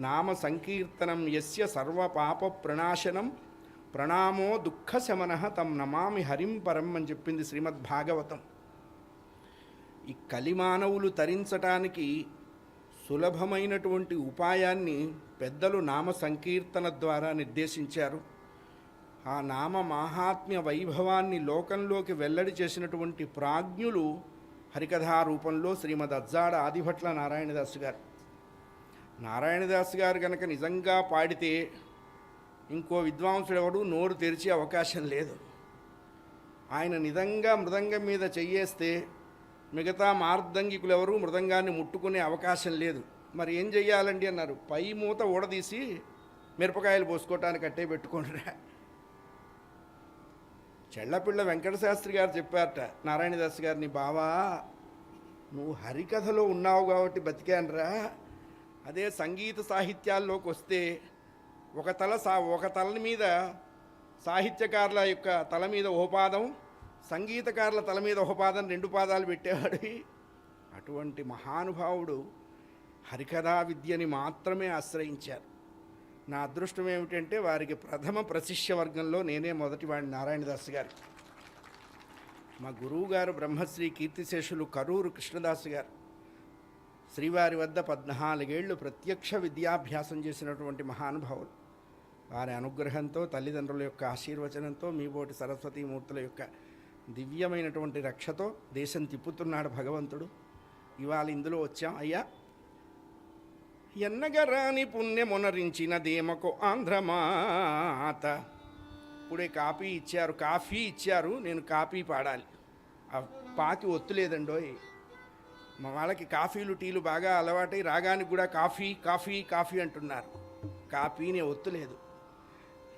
నామ సంకీర్తనం యస్య సర్వపాప ప్రణాశనం ప్రణామో దుఃఖశమన తం నమామి హరిం పరం అని చెప్పింది శ్రీమద్భాగవతం. ఈ కలిమానవులు తరించటానికి సులభమైనటువంటి ఉపాయాన్ని పెద్దలు నామ సంకీర్తన ద్వారా నిర్దేశించారు. ఆ నామ మాహాత్మ్య వైభవాన్ని లోకంలోకి వెల్లడి చేసినటువంటి ప్రాజ్ఞులు హరికథా రూపంలో శ్రీమద్ అజ్జాడ ఆదిభట్ల నారాయణదాసు గారు. నారాయణదాసు గారు కనుక నిజంగా పాడితే ఇంకో విద్వాంసుడు ఎవడు నోరు తెరిచే అవకాశం లేదు. ఆయన నిజంగా మృదంగం మీద చెయ్యేస్తే మిగతా మార్దంగికులు ఎవరు మృదంగాన్ని ముట్టుకునే అవకాశం లేదు. మరి ఏం చెయ్యాలండి అన్నారు. పై మూత ఊడదీసి మిరపకాయలు పోసుకోవటానికి అట్టే పెట్టుకుంటారా. చెళ్లపిళ్ళ వెంకటశాస్త్రి గారు చెప్పారట నారాయణదాస్ గారిని, బావా నువ్వు హరికథలో ఉన్నావు కాబట్టి బతికానరా, అదే సంగీత సాహిత్యాల్లోకి వస్తే ఒక తల మీద సాహిత్యకారుల యొక్క తల మీద ఒక పాదం, సంగీతకారుల తల మీద ఒక పాదం, 2 పాదాలు పెట్టేవాడు. అటువంటి మహానుభావుడు హరికథా విద్యని మాత్రమే ఆశ్రయించారు. నా అదృష్టం ఏమిటంటే వారికి ప్రథమ ప్రశిష్య వర్గంలో నేనే మొదటివాడిని నారాయణదాస్ గారు. మా గురువు గారు బ్రహ్మశ్రీ కీర్తిశేషులు కరూరు కృష్ణదాసు గారు. శ్రీవారి వద్ద 14 ఏళ్ళు ప్రత్యక్ష విద్యాభ్యాసం చేసినటువంటి మహానుభావులు. వారి అనుగ్రహంతో, తల్లిదండ్రుల యొక్క ఆశీర్వచనంతో, మీబోటి సరస్వతీమూర్తుల యొక్క దివ్యమైనటువంటి రక్షతో దేశం తిప్పుతున్నాడు భగవంతుడు. ఇవాళ ఇందులో వచ్చాం. అయ్యా, ఎన్నగరాని పుణ్యమునరించిన దేమకు ఆంధ్రమాత. ఇప్పుడే కాఫీ ఇచ్చారు, నేను కాఫీ పాడాలి. ఆ పాకి ఒత్తులేదండోయ్. మా వాళ్ళకి కాఫీలు టీలు బాగా అలవాటై రాగానికి కూడా కాఫీ కాఫీ కాఫీ అంటున్నారు. కాఫీనే ఒత్తులేదు.